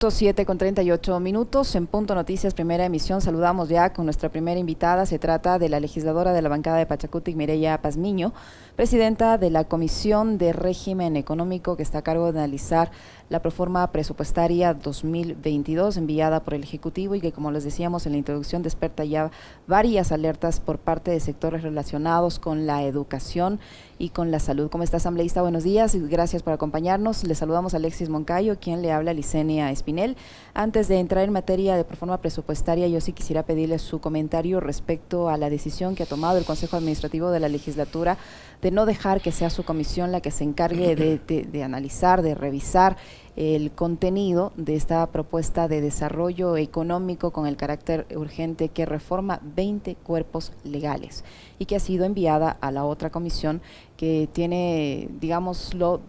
7:38 en Punto Noticias, primera emisión. Saludamos ya con nuestra primera invitada. Se trata de la legisladora de la bancada de Pachacutic, Mireya Pazmiño, presidenta de la Comisión de Régimen Económico, que está a cargo de analizar la proforma presupuestaria 2022 enviada por el Ejecutivo y que, como les decíamos en la introducción, desperta ya varias alertas por parte de sectores relacionados con la educación y con la salud. ¿Cómo está, asambleísta? Buenos días y gracias por acompañarnos. Le saludamos a Alexis Moncayo, quien le habla a Licenia Espinel. Antes de entrar en materia de proforma presupuestaria, yo sí quisiera pedirle su comentario respecto a la decisión que ha tomado el Consejo Administrativo de la Legislatura de no dejar que sea su comisión la que se encargue de analizar, de revisar el contenido de esta propuesta de desarrollo económico con el carácter urgente que reforma 20 cuerpos legales y que ha sido enviada a la otra comisión que tiene, digámoslo,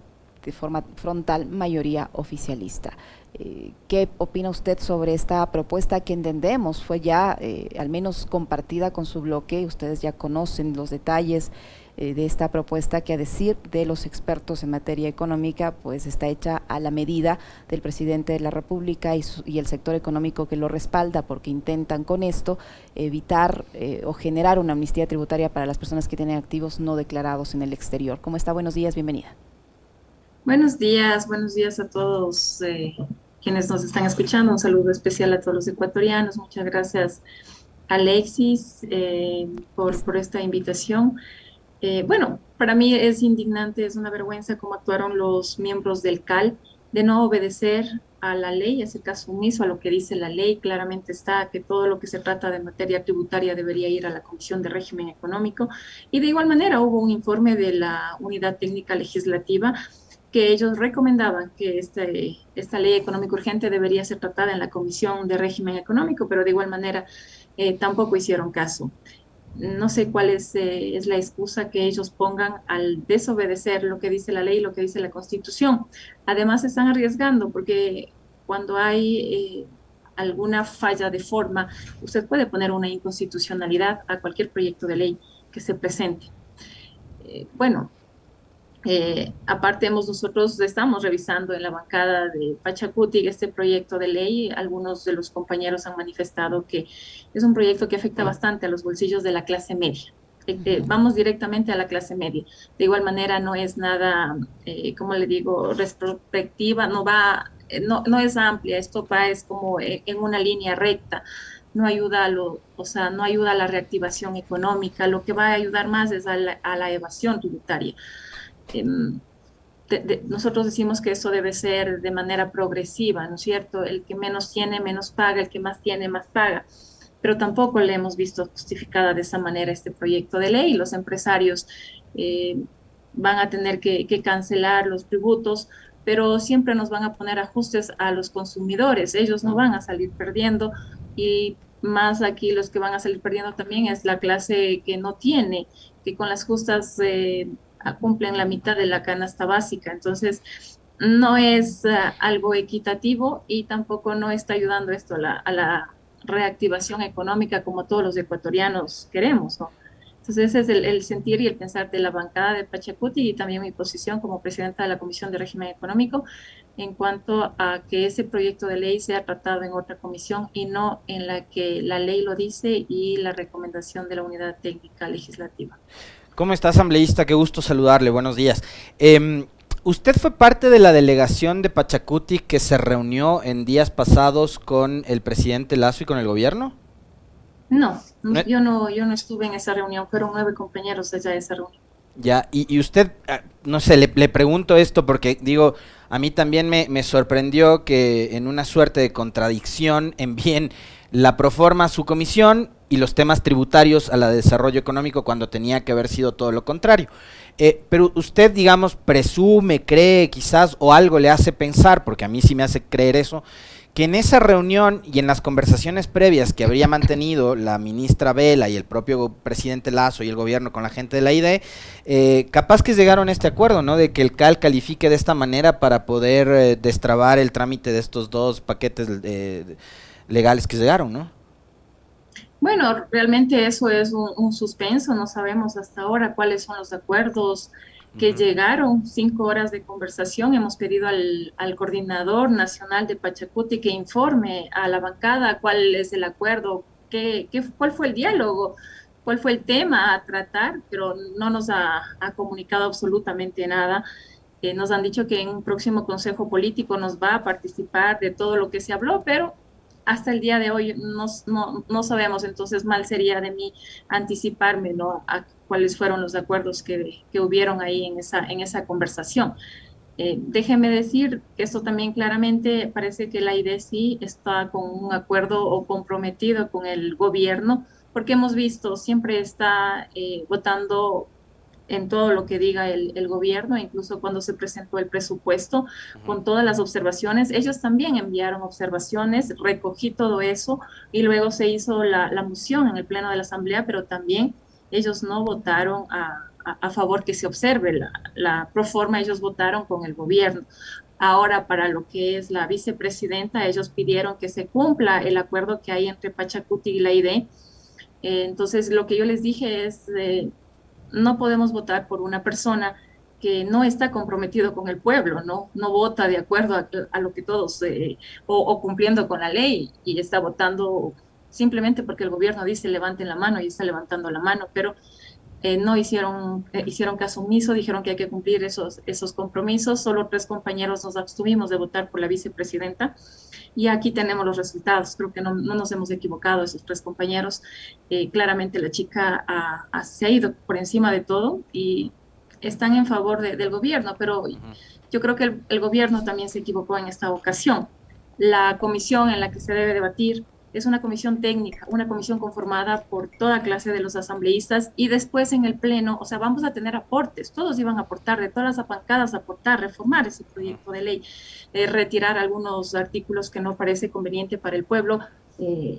de forma frontal, mayoría oficialista. ¿Qué opina usted sobre esta propuesta que entendemos fue ya al menos compartida con su bloque? Ustedes ya conocen los detalles de esta propuesta que, a decir de los expertos en materia económica, pues está hecha a la medida del presidente de la República y el sector económico que lo respalda, porque intentan con esto evitar o generar una amnistía tributaria para las personas que tienen activos no declarados en el exterior. ¿Cómo está? Buenos días, bienvenida. Buenos días a todos quienes nos están escuchando. Un saludo especial a todos los ecuatorianos. Muchas gracias, Alexis, por esta invitación. Para mí es indignante, es una vergüenza cómo actuaron los miembros del CAL de no obedecer a la ley, hacer caso omiso a lo que dice la ley. Claramente está que todo lo que se trata de materia tributaria debería ir a la Comisión de Régimen Económico. Y de igual manera hubo un informe de la Unidad Técnica Legislativa que ellos recomendaban que esta ley económica urgente debería ser tratada en la Comisión de Régimen Económico, pero de igual manera tampoco hicieron caso. No sé cuál es la excusa que ellos pongan al desobedecer lo que dice la ley y lo que dice la Constitución. Además, se están arriesgando porque cuando hay alguna falla de forma, usted puede poner una inconstitucionalidad a cualquier proyecto de ley que se presente. Bueno, aparte, nosotros estamos revisando en la bancada de Pachacuti este proyecto de ley. Algunos de los compañeros han manifestado que es un proyecto que afecta bastante a los bolsillos de la clase media. Vamos directamente a la clase media. De igual manera, no es nada, como le digo, retrospectiva, no es amplia. Esto va, es como en una línea recta. No ayuda o sea, no ayuda a la reactivación económica. Lo que va a ayudar más es a la evasión tributaria. Nosotros decimos que eso debe ser de manera progresiva, ¿no es cierto? El que menos tiene, menos paga, el que más tiene, más paga. Pero tampoco le hemos visto justificada de esa manera este proyecto de ley. Los empresarios eh, van a tener que cancelar los tributos, pero siempre nos van a poner ajustes a los consumidores. Ellos no van a salir perdiendo y más aquí los que van a salir perdiendo también es la clase que no tiene, que con las justas cumplen la mitad de la canasta básica. Entonces, no es algo equitativo y tampoco no está ayudando esto a la reactivación económica como todos los ecuatorianos queremos, ¿no? Entonces, ese es el sentir y el pensar de la bancada de Pachacuti y también mi posición como presidenta de la Comisión de Régimen Económico en cuanto a que ese proyecto de ley sea tratado en otra comisión y no en la que la ley lo dice y la recomendación de la Unidad Técnica Legislativa. ¿Cómo está, asambleísta? Qué gusto saludarle. Buenos días. ¿Usted fue parte de la delegación de Pachacuti que se reunió en días pasados con el presidente Lasso y con el gobierno? No, ¿No? yo no estuve en esa reunión, fueron 9 compañeros allá de esa reunión. Ya, y usted, no sé, le pregunto esto porque digo, a mí también me sorprendió que en una suerte de contradicción envíen la proforma a su comisión y los temas tributarios a la de desarrollo económico cuando tenía que haber sido todo lo contrario. Pero usted, digamos, presume, cree quizás o algo le hace pensar, porque a mí sí me hace creer eso, que en esa reunión y en las conversaciones previas que habría mantenido la ministra Vela y el propio presidente Lasso y el gobierno con la gente de la IDE, capaz que llegaron a este acuerdo, ¿no? De que el CAL califique de esta manera para poder destrabar el trámite de estos dos paquetes legales que llegaron, ¿no? Bueno, realmente eso es un suspenso, no sabemos hasta ahora cuáles son los acuerdos. que Ujú. llegaron 5 horas de conversación. Hemos pedido al coordinador nacional de Pachacuti que informe a la bancada cuál es el acuerdo, cuál fue el diálogo, cuál fue el tema a tratar, pero no nos ha comunicado absolutamente nada. Nos han dicho que en un próximo consejo político nos va a participar de todo lo que se habló, pero hasta el día de hoy no sabemos, entonces mal sería de mí anticiparme, ¿no? A cuáles fueron los acuerdos que hubieron ahí en esa conversación. Déjeme decir que esto también claramente parece que la IDE sí está con un acuerdo o comprometido con el gobierno, porque hemos visto, siempre está votando en todo lo que diga el gobierno, incluso cuando se presentó el presupuesto, Ujú. con todas las observaciones. Ellos también enviaron observaciones, recogí todo eso y luego se hizo la moción en el Pleno de la Asamblea, pero también ellos no votaron a favor que se observe la proforma, ellos votaron con el gobierno. Ahora, para lo que es la vicepresidenta, ellos pidieron que se cumpla el acuerdo que hay entre Pachacuti y la ID. Entonces, lo que yo les dije es, no podemos votar por una persona que no está comprometido con el pueblo, no vota de acuerdo a lo que todos, o cumpliendo con la ley, y está votando simplemente porque el gobierno dice levanten la mano y está levantando la mano, pero no hicieron caso omiso, dijeron que hay que cumplir esos compromisos. Solo 3 compañeros nos abstuvimos de votar por la vicepresidenta y aquí tenemos los resultados. Creo que no nos hemos equivocado esos 3 compañeros. Claramente la chica se ha ido por encima de todo y están en favor del gobierno, pero Ujú. yo creo que el gobierno también se equivocó en esta ocasión. La comisión en la que se debe debatir es una comisión técnica, una comisión conformada por toda clase de los asambleístas y después en el pleno, o sea, vamos a tener aportes, todos iban a aportar, de todas las bancadas aportar, reformar ese Ujú. proyecto de ley, retirar algunos artículos que no parece conveniente para el pueblo,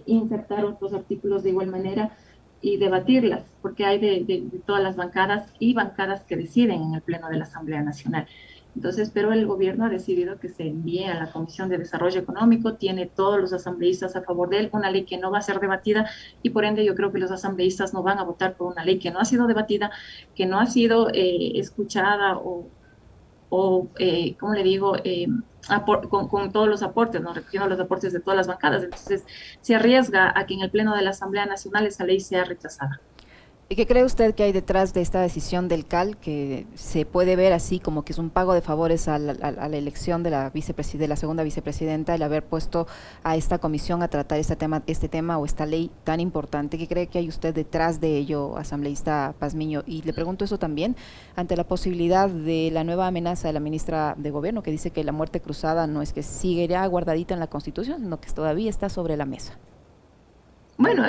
insertar otros artículos de igual manera y debatirlas, porque hay de todas las bancadas y bancadas que deciden en el pleno de la Asamblea Nacional. Entonces, pero el gobierno ha decidido que se envíe a la Comisión de Desarrollo Económico, tiene todos los asambleístas a favor de él, una ley que no va a ser debatida y por ende yo creo que los asambleístas no van a votar por una ley que no ha sido debatida, que no ha sido escuchada o ¿cómo le digo? Con todos los aportes, ¿no? Recogiendo los aportes de todas las bancadas. Entonces, se arriesga a que en el Pleno de la Asamblea Nacional esa ley sea rechazada. ¿Y qué cree usted que hay detrás de esta decisión del CAL, que se puede ver así como que es un pago de favores a la elección de de la segunda vicepresidenta, el haber puesto a esta comisión a tratar este tema o esta ley tan importante? ¿Qué cree que hay usted detrás de ello, asambleísta Pazmiño? Y le pregunto eso también ante la posibilidad de la nueva amenaza de la ministra de Gobierno, que dice que la muerte cruzada no es que seguirá guardadita en la Constitución, sino que todavía está sobre la mesa. Bueno,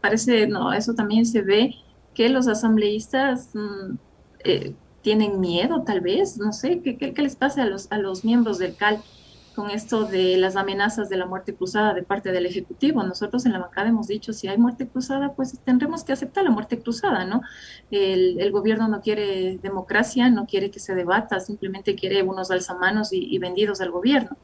parece, no, eso también se ve que los asambleístas tienen miedo, tal vez, no sé, ¿qué les pasa a los miembros del CAL con esto de las amenazas de la muerte cruzada de parte del Ejecutivo? Nosotros en la bancada hemos dicho, si hay muerte cruzada, pues tendremos que aceptar la muerte cruzada, ¿no? El gobierno no quiere democracia, no quiere que se debata, simplemente quiere unos alzamanos y vendidos al gobierno.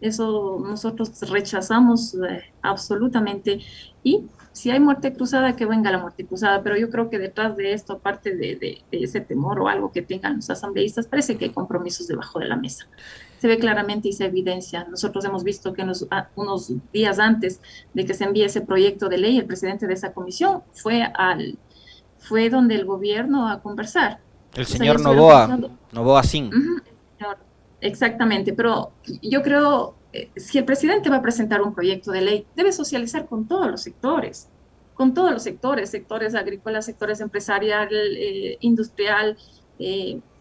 Eso nosotros rechazamos absolutamente. Y si hay muerte cruzada, que venga la muerte cruzada. Pero yo creo que detrás de esto, aparte de ese temor o algo que tengan los asambleístas, parece que hay compromisos debajo de la mesa. Se ve claramente y se evidencia. Nosotros hemos visto que unos días antes de que se envíe ese proyecto de ley, el presidente de esa comisión fue donde el gobierno a conversar. El O sea, señor ya estuvieron Novoa, conversando. Novoa Sin. Ujú, señor. Exactamente, pero yo creo, si el presidente va a presentar un proyecto de ley, debe socializar con todos los sectores, sectores agrícolas, sectores empresarial, industrial,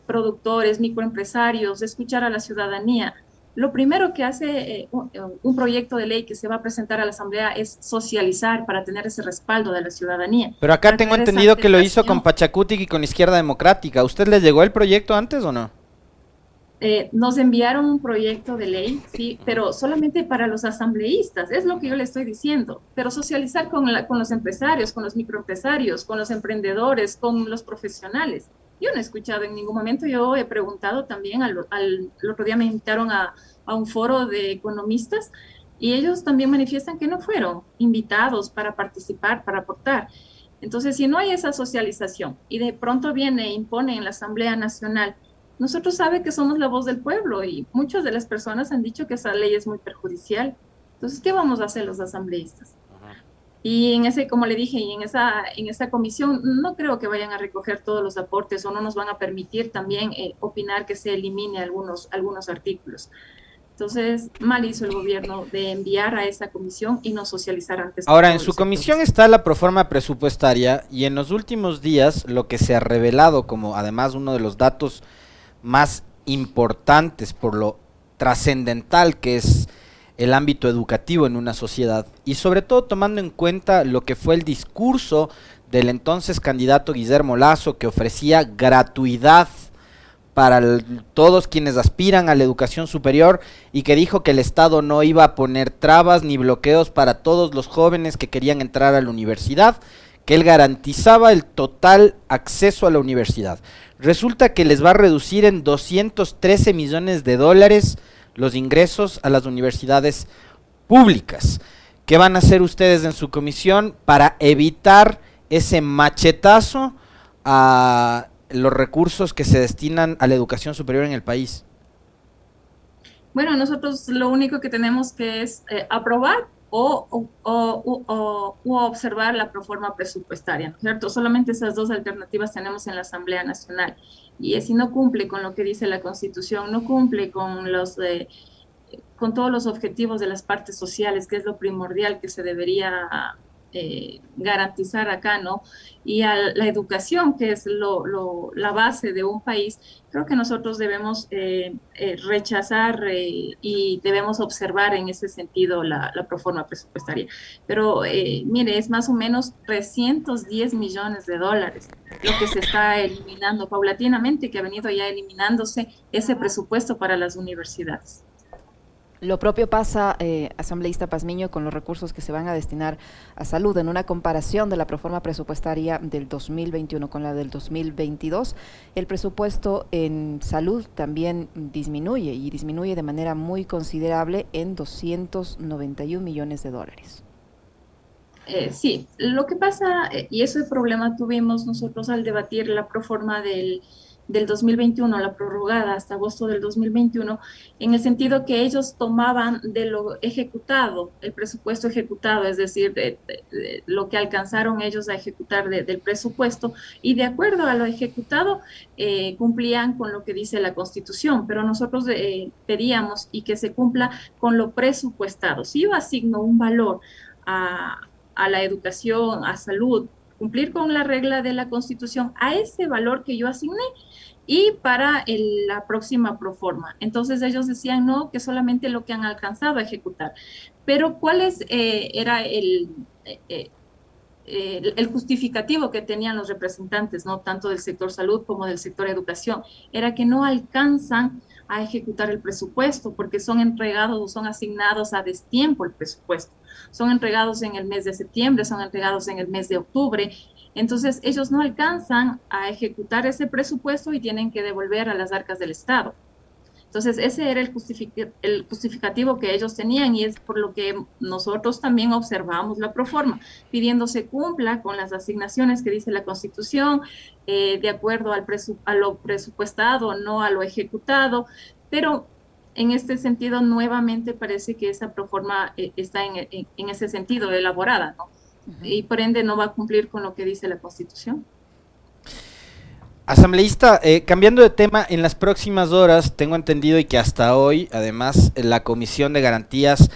productores, microempresarios, escuchar a la ciudadanía. Lo primero que hace un proyecto de ley que se va a presentar a la Asamblea es socializar para tener ese respaldo de la ciudadanía, Pero acá para tengo tener esa entendido que lo hizo con aceptación. Pachacutic y con Izquierda Democrática. ¿Usted les llegó el proyecto antes o no? Nos enviaron un proyecto de ley, sí, pero solamente para los asambleístas, es lo que yo le estoy diciendo, pero socializar con los empresarios, con los microempresarios, con los emprendedores, con los profesionales. Yo no he escuchado en ningún momento, yo he preguntado también, el otro día me invitaron a un foro de economistas y ellos también manifiestan que no fueron invitados para participar, para aportar. Entonces, si no hay esa socialización y de pronto viene e impone en la Asamblea Nacional, nosotros sabe que somos la voz del pueblo y muchas de las personas han dicho que esa ley es muy perjudicial. Entonces, ¿qué vamos a hacer los asambleístas? Y en ese, como le dije, y en esa comisión no creo que vayan a recoger todos los aportes o no nos van a permitir también opinar que se elimine algunos artículos. Entonces, mal hizo el gobierno de enviar a esa comisión y no socializar antes con Ahora, en todos su los comisión sectores. está la proforma presupuestaria y en los últimos días lo que se ha revelado como además uno de los datos más importantes por lo trascendental que es el ámbito educativo en una sociedad y sobre todo tomando en cuenta lo que fue el discurso del entonces candidato Guillermo Lasso, que ofrecía gratuidad para todos quienes aspiran a la educación superior y que dijo que el Estado no iba a poner trabas ni bloqueos para todos los jóvenes que querían entrar a la universidad, que él garantizaba el total acceso a la universidad. Resulta que les va a reducir en 213 millones de dólares los ingresos a las universidades públicas. ¿Qué van a hacer ustedes en su comisión para evitar ese machetazo a los recursos que se destinan a la educación superior en el país? Bueno, nosotros lo único que tenemos que es aprobar o observar la proforma presupuestaria, ¿no es cierto? Solamente esas dos alternativas tenemos en la Asamblea Nacional. Y si no cumple con lo que dice la Constitución, no cumple con todos los objetivos de las partes sociales, que es lo primordial que se debería garantizar acá, ¿no? Y a la educación, que es la base de un país, creo que nosotros debemos rechazar y debemos observar en ese sentido la proforma presupuestaria. Pero mire, es más o menos 310 millones de dólares lo que se está eliminando paulatinamente, que ha venido ya eliminándose ese presupuesto para las universidades. Lo propio pasa, asambleísta Pazmiño, con los recursos que se van a destinar a salud. En una comparación de la proforma presupuestaria del 2021 con la del 2022, el presupuesto en salud también disminuye y disminuye de manera muy considerable en 291 millones de dólares. Sí, lo que pasa, y ese problema tuvimos nosotros al debatir la proforma del 2021, la prorrogada hasta agosto del 2021, en el sentido que ellos tomaban de lo ejecutado, el presupuesto ejecutado, es decir, de lo que alcanzaron ellos a ejecutar del presupuesto, y de acuerdo a lo ejecutado, cumplían con lo que dice la Constitución, pero nosotros pedíamos y que se cumpla con lo presupuestado. Si yo asigno un valor a la educación, a salud, cumplir con la regla de la Constitución a ese valor que yo asigné y para la próxima proforma. Entonces ellos decían no, que solamente lo que han alcanzado a ejecutar. Pero era el justificativo que tenían los representantes, no tanto del sector salud como del sector educación, era que no alcanzan a ejecutar el presupuesto porque son entregados o son asignados a destiempo el presupuesto. Son entregados en el mes de septiembre, son entregados en el mes de octubre. Entonces, ellos no alcanzan a ejecutar ese presupuesto y tienen que devolver a las arcas del Estado. Entonces, ese era el justificativo que ellos tenían y es por lo que nosotros también observamos la proforma, pidiendo se cumpla con las asignaciones que dice la Constitución, de acuerdo a lo presupuestado, no a lo ejecutado, pero en este sentido, nuevamente parece que esa proforma está en ese sentido elaborada, ¿no? Ujú. Y por ende no va a cumplir con lo que dice la Constitución. Asambleísta, cambiando de tema, en las próximas horas tengo entendido y que hasta hoy, además, la Comisión de Garantías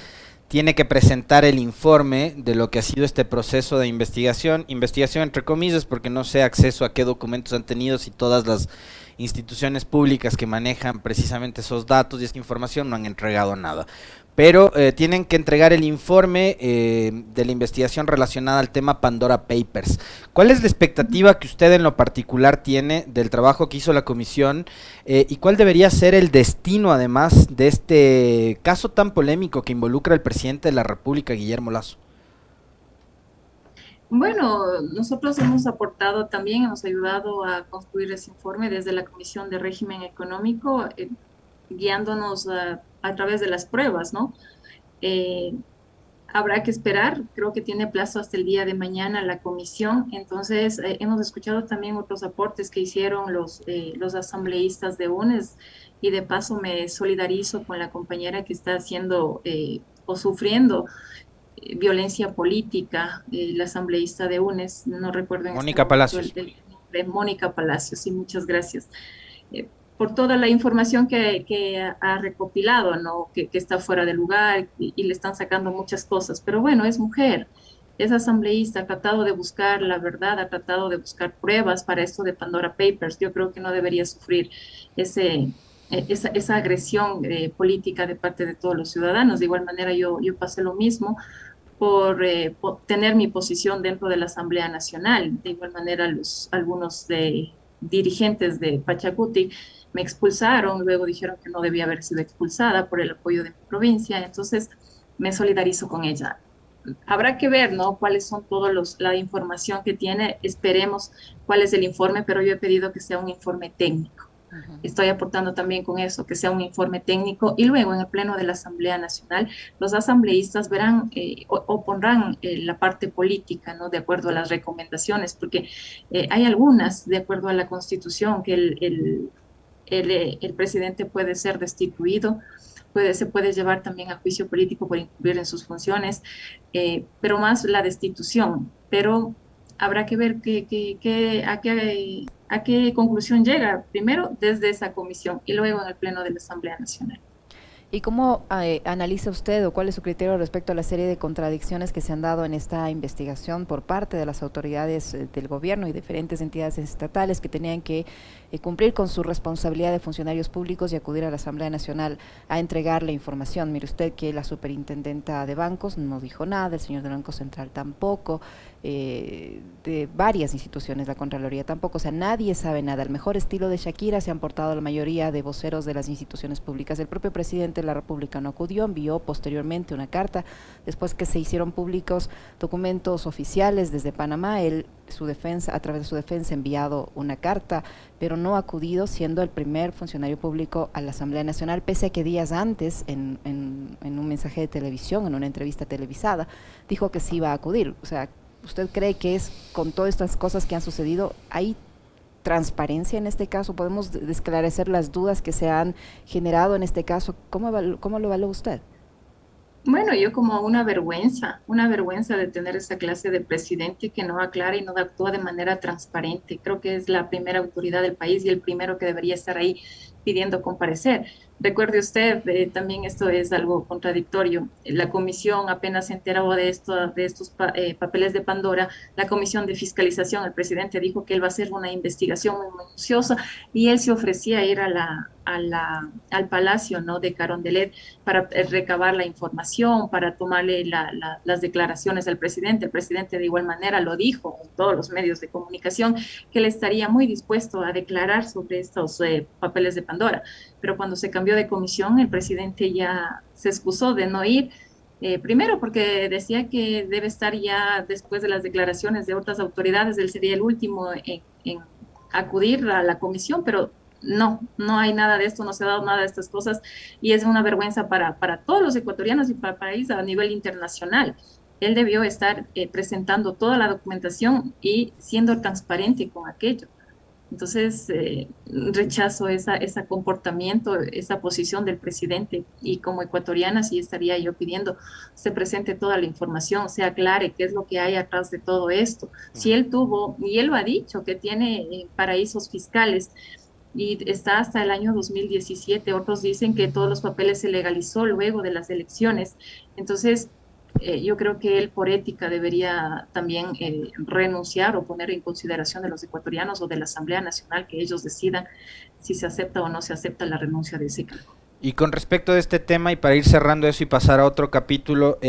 tiene que presentar el informe de lo que ha sido este proceso de investigación entre comillas, porque no sé acceso a qué documentos han tenido, si todas las instituciones públicas que manejan precisamente esos datos y esta información no han entregado nada. Pero tienen que entregar el informe de la investigación relacionada al tema Pandora Papers. ¿Cuál es la expectativa que usted en lo particular tiene del trabajo que hizo la comisión y cuál debería ser el destino además de este caso tan polémico que involucra al presidente de la República, Guillermo Lasso? Bueno, nosotros hemos aportado también, hemos ayudado a construir ese informe desde la Comisión de Régimen Económico, guiándonos a través de las pruebas, ¿no? Eh, habrá que esperar, creo que tiene plazo hasta el día de mañana la comisión, entonces hemos escuchado también otros aportes que hicieron los asambleístas de UNES y de paso me solidarizo con la compañera que está haciendo o sufriendo violencia política, la asambleísta de UNES, no recuerdo en este Mónica momento Palacios. el nombre, Mónica Palacios, y muchas gracias por toda la información que ha recopilado, ¿no? Que está fuera de lugar y le están sacando muchas cosas. Pero bueno, es mujer, es asambleísta, ha tratado de buscar la verdad, ha tratado de buscar pruebas para esto de Pandora Papers. Yo creo que no debería sufrir esa agresión política de parte de todos los ciudadanos. De igual manera, yo pasé lo mismo por tener mi posición dentro de la Asamblea Nacional. De igual manera, algunos dirigentes de Pachacuti me expulsaron, luego dijeron que no debía haber sido expulsada por el apoyo de mi provincia, entonces me solidarizo con ella. Habrá que ver, ¿no? Cuáles son la información que tiene, esperemos cuál es el informe, pero yo he pedido que sea un informe técnico. Estoy aportando también con eso, que sea un informe técnico y luego en el Pleno de la Asamblea Nacional los asambleístas verán o pondrán la parte política, ¿no? De acuerdo a las recomendaciones, porque hay algunas, de acuerdo a la Constitución, que el presidente puede ser destituido, se puede llevar también a juicio político por incumplir en sus funciones, pero más la destitución. Pero habrá que ver a qué conclusión llega, primero desde esa comisión y luego en el Pleno de la Asamblea Nacional. ¿Y cómo analiza usted o cuál es su criterio respecto a la serie de contradicciones que se han dado en esta investigación por parte de las autoridades del gobierno y diferentes entidades estatales que tenían que cumplir con su responsabilidad de funcionarios públicos y acudir a la Asamblea Nacional a entregar la información? Mire usted que la superintendenta de bancos no dijo nada, el señor del Banco Central tampoco, de varias instituciones, la Contraloría tampoco, o sea, nadie sabe nada. Al mejor estilo de Shakira se han portado la mayoría de voceros de las instituciones públicas. El propio presidente de la República no acudió, envió posteriormente una carta, después que se hicieron públicos documentos oficiales desde Panamá, él, su defensa, a través de su defensa, ha enviado una carta, pero no ha acudido, siendo el primer funcionario público a la Asamblea Nacional, pese a que días antes, en un mensaje de televisión, en una entrevista televisada, dijo que sí iba a acudir. O sea, ¿usted cree que es con todas estas cosas que han sucedido, hay transparencia en este caso? ¿Podemos esclarecer las dudas que se han generado en este caso? ¿Cómo lo evalúa usted? Bueno, yo como una vergüenza de tener esa clase de presidente que no aclara y no actúa de manera transparente. Creo que es la primera autoridad del país y el primero que debería estar ahí pidiendo comparecer. Recuerde usted, también esto es algo contradictorio. La comisión apenas se enteró de estos papeles de Pandora, la comisión de fiscalización, el presidente dijo que él va a hacer una investigación muy minuciosa y él se ofrecía a ir al palacio, ¿no? De Carondelet para recabar la información, para tomarle las declaraciones al presidente. El presidente de igual manera lo dijo en todos los medios de comunicación que él estaría muy dispuesto a declarar sobre estos papeles de Pandora. Pero cuando se cambió de comisión, el presidente ya se excusó de no ir. Primero porque decía que debe estar ya después de las declaraciones de otras autoridades, él sería el último en acudir a la comisión, pero no hay nada de esto, no se ha dado nada de estas cosas y es una vergüenza para todos los ecuatorianos y para el país a nivel internacional. Él debió estar presentando toda la documentación y siendo transparente con aquello. Entonces, rechazo ese comportamiento, esa posición del presidente y como ecuatoriana sí estaría yo pidiendo se presente toda la información, se aclare qué es lo que hay atrás de todo esto. Si él tuvo, y él lo ha dicho, que tiene paraísos fiscales y está hasta el año 2017, otros dicen que todos los papeles se legalizó luego de las elecciones. Entonces, yo creo que él por ética debería también renunciar o poner en consideración de los ecuatorianos o de la Asamblea Nacional que ellos decidan si se acepta o no se acepta la renuncia de ese cargo. Y con respecto de este tema, y para ir cerrando eso y pasar a otro capítulo,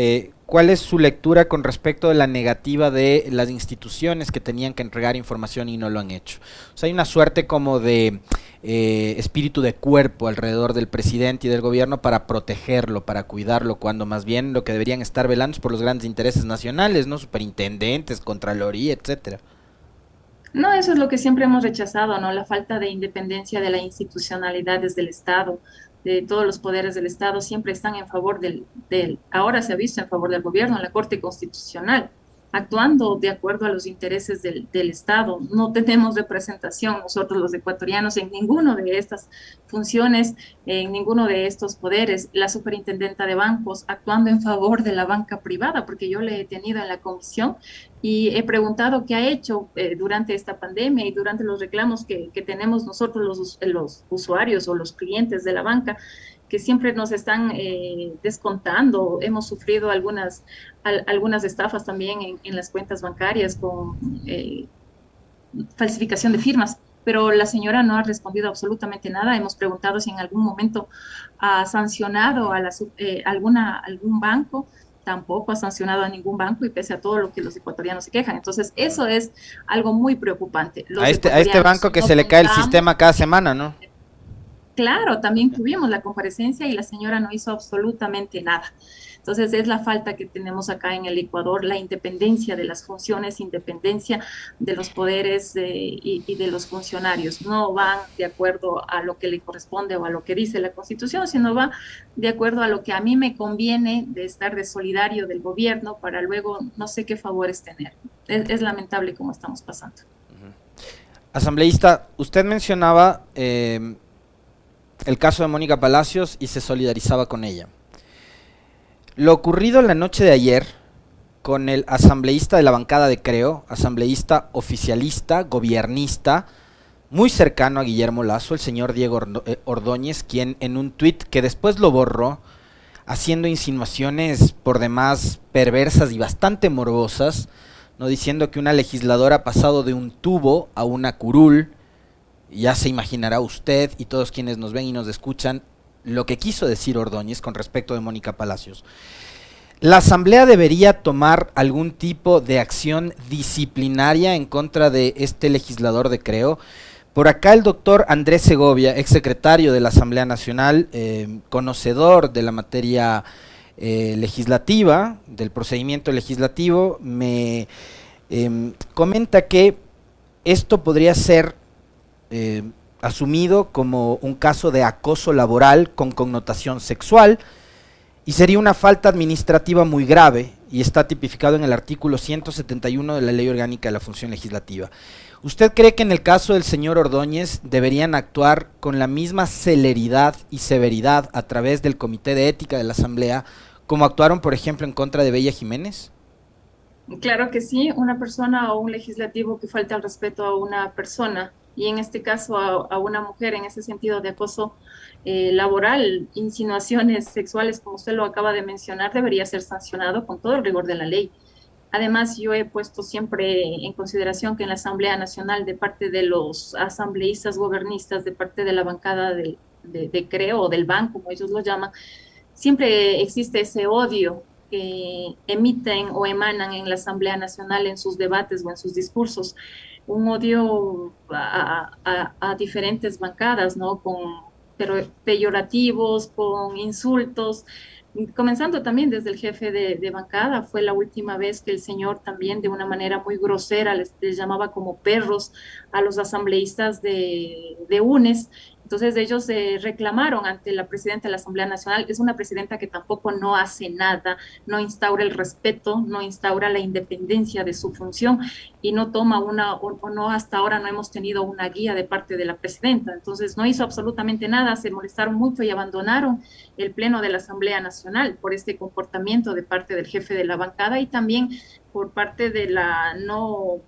¿cuál es su lectura con respecto de la negativa de las instituciones que tenían que entregar información y no lo han hecho? O sea, hay una suerte como de espíritu de cuerpo alrededor del presidente y del gobierno para protegerlo, para cuidarlo, cuando más bien lo que deberían estar velando es por los grandes intereses nacionales, ¿no? Superintendentes, Contraloría, etcétera. No, eso es lo que siempre hemos rechazado, ¿no? La falta de independencia de la institucionalidad desde el Estado. de todos los poderes del Estado siempre están en favor ahora se ha visto en favor del gobierno, en la Corte Constitucional, actuando de acuerdo a los intereses del Estado. No tenemos representación nosotros los ecuatorianos en ninguno de estas funciones, en ninguno de estos poderes. La superintendenta de bancos actuando en favor de la banca privada, porque yo le he tenido en la comisión y he preguntado qué ha hecho durante esta pandemia y durante los reclamos que tenemos nosotros los usuarios o los clientes de la banca, que siempre nos están descontando. Hemos sufrido algunas estafas también en las cuentas bancarias con falsificación de firmas, pero la señora no ha respondido absolutamente nada. Hemos preguntado si en algún momento ha sancionado a algún banco. Tampoco ha sancionado a ningún banco y pese a todo lo que los ecuatorianos se quejan. Entonces, eso es algo muy preocupante. A este banco que no se le cae el sistema cada semana, ¿no? Claro, también tuvimos la comparecencia y la señora no hizo absolutamente nada. Entonces, es la falta que tenemos acá en el Ecuador, la independencia de las funciones, independencia de los poderes y de los funcionarios. No van de acuerdo a lo que le corresponde o a lo que dice la Constitución, sino va de acuerdo a lo que a mí me conviene de estar de solidario del gobierno para luego no sé qué favores tener. Es lamentable cómo estamos pasando. Asambleísta, usted mencionaba el caso de Mónica Palacios y se solidarizaba con ella. Lo ocurrido la noche de ayer con el asambleísta de la bancada de Creo, asambleísta oficialista, gobiernista, muy cercano a Guillermo Lasso, el señor Diego Ordóñez, quien en un tuit que después lo borró, haciendo insinuaciones por demás perversas y bastante morbosas, no diciendo que una legisladora ha pasado de un tubo a una curul. Ya se imaginará usted y todos quienes nos ven y nos escuchan lo que quiso decir Ordóñez con respecto de Mónica Palacios. ¿La Asamblea debería tomar algún tipo de acción disciplinaria en contra de este legislador de Creo? Por acá el doctor Andrés Segovia, exsecretario de la Asamblea Nacional, conocedor de la materia legislativa, del procedimiento legislativo, me comenta que esto podría ser asumido como un caso de acoso laboral con connotación sexual y sería una falta administrativa muy grave y está tipificado en el artículo 171 de la Ley Orgánica de la Función Legislativa. ¿Usted cree que en el caso del señor Ordóñez deberían actuar con la misma celeridad y severidad a través del Comité de Ética de la Asamblea como actuaron, por ejemplo, en contra de Bella Jiménez? Claro que sí, una persona o un legislativo que falta al respeto a una persona, y en este caso a una mujer, en ese sentido de acoso laboral, insinuaciones sexuales, como usted lo acaba de mencionar, debería ser sancionado con todo el rigor de la ley. Además, yo he puesto siempre en consideración que en la Asamblea Nacional, de parte de los asambleístas gobernistas, de parte de la bancada de Creo, o del BAN, como ellos lo llaman, siempre existe ese odio que emiten o emanan en la Asamblea Nacional en sus debates o en sus discursos, un odio a diferentes bancadas, ¿no? Pero peyorativos, con insultos, comenzando también desde el jefe de bancada. Fue la última vez que el señor también de una manera muy grosera les llamaba como perros a los asambleístas de UNES. Entonces ellos reclamaron ante la presidenta de la Asamblea Nacional. Es una presidenta que tampoco no hace nada, no instaura el respeto, no instaura la independencia de su función y no toma o no, hasta ahora no hemos tenido una guía de parte de la presidenta. Entonces no hizo absolutamente nada, se molestaron mucho y abandonaron el pleno de la Asamblea Nacional por este comportamiento de parte del jefe de la bancada y también por parte de la no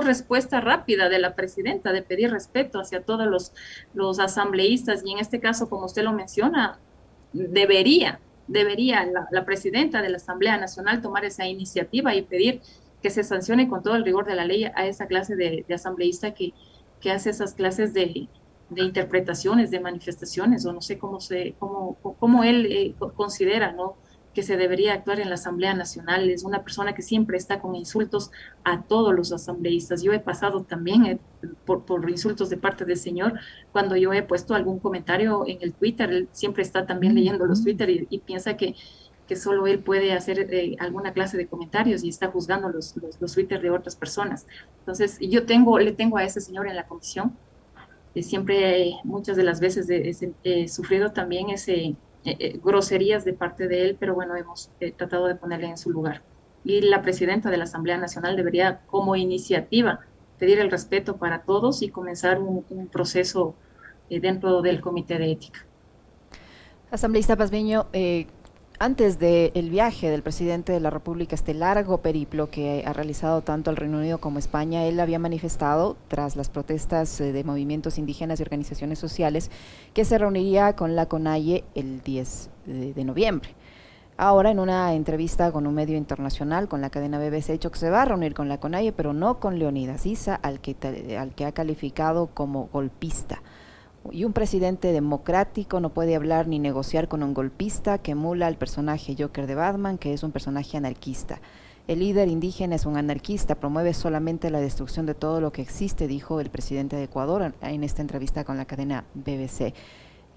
respuesta rápida de la presidenta, de pedir respeto hacia todos los asambleístas, y en este caso, como usted lo menciona, debería la presidenta de la Asamblea Nacional tomar esa iniciativa y pedir que se sancione con todo el rigor de la ley a esa clase de asambleísta que hace esas clases de interpretaciones, de manifestaciones, o no sé cómo él considera, ¿no?, que se debería actuar en la Asamblea Nacional. Es una persona que siempre está con insultos a todos los asambleístas. Yo he pasado también por insultos de parte del señor cuando yo he puesto algún comentario en el Twitter. Él siempre está también leyendo los Twitter y piensa que solo él puede hacer alguna clase de comentarios y está juzgando los Twitter de otras personas. Entonces, le tengo a ese señor en la comisión. siempre, muchas de las veces he sufrido también groserías de parte de él, pero bueno, hemos tratado de ponerle en su lugar. Y la presidenta de la Asamblea Nacional debería, como iniciativa, pedir el respeto para todos y comenzar un proceso dentro del Comité de Ética. Asambleísta Pazmiño, antes del viaje del presidente de la República, este largo periplo que ha realizado tanto el Reino Unido como España, él había manifestado, tras las protestas de movimientos indígenas y organizaciones sociales, que se reuniría con la CONAIE el 10 de noviembre. Ahora, en una entrevista con un medio internacional, con la cadena BBC, ha dicho que se va a reunir con la CONAIE, pero no con Leonidas Issa, al que ha calificado como golpista. Y un presidente democrático no puede hablar ni negociar con un golpista que emula al personaje Joker de Batman, que es un personaje anarquista. El líder indígena es un anarquista, promueve solamente la destrucción de todo lo que existe, dijo el presidente de Ecuador en esta entrevista con la cadena BBC.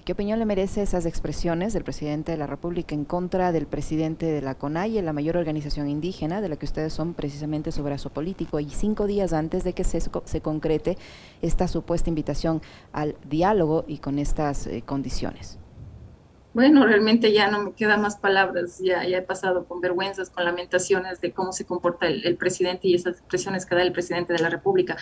¿Qué opinión le merece esas expresiones del presidente de la República en contra del presidente de la CONAIE, la mayor organización indígena de la que ustedes son precisamente su brazo político, y 5 días antes de que se concrete esta supuesta invitación al diálogo y con estas condiciones? Bueno, realmente ya no me quedan más palabras, ya he pasado con vergüenzas, con lamentaciones de cómo se comporta el presidente y esas expresiones que da el presidente de la República.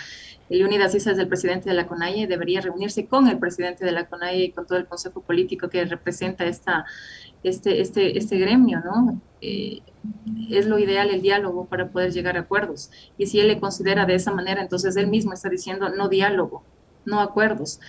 Leonidas Issa es el presidente de la CONAIE, debería reunirse con el presidente de la CONAIE y con todo el consejo político que representa este gremio, ¿no? Es lo ideal el diálogo para poder llegar a acuerdos. Y si él le considera de esa manera, entonces él mismo está diciendo no diálogo, no acuerdos.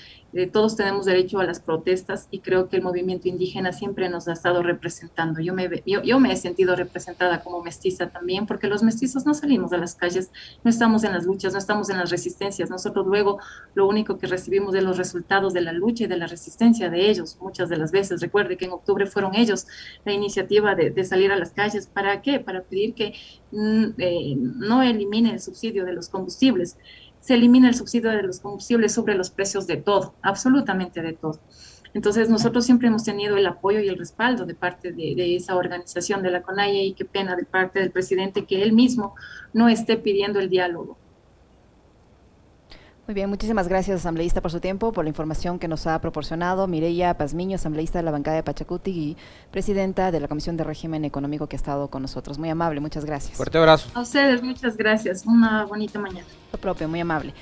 Todos tenemos derecho a las protestas y creo que el movimiento indígena siempre nos ha estado representando. Yo me he sentido representada como mestiza también, porque los mestizos no salimos a las calles, no estamos en las luchas, no estamos en las resistencias. Nosotros luego lo único que recibimos de los resultados de la lucha y de la resistencia de ellos, muchas de las veces. Recuerde que en octubre fueron ellos la iniciativa de salir a las calles. ¿Para qué? Para pedir que no elimine el subsidio de los combustibles. Se elimina el subsidio de los combustibles sobre los precios de todo, absolutamente de todo. Entonces, nosotros siempre hemos tenido el apoyo y el respaldo de parte de esa organización de la CONAIE, y qué pena de parte del presidente que él mismo no esté pidiendo el diálogo. Muy bien, muchísimas gracias, asambleísta, por su tiempo, por la información que nos ha proporcionado. Mireya Pazmiño, asambleísta de la bancada de Pachacutic y presidenta de la Comisión de Régimen Económico, que ha estado con nosotros. Muy amable, muchas gracias. Fuerte abrazo. A ustedes, muchas gracias. Una bonita mañana. Lo propio, muy amable.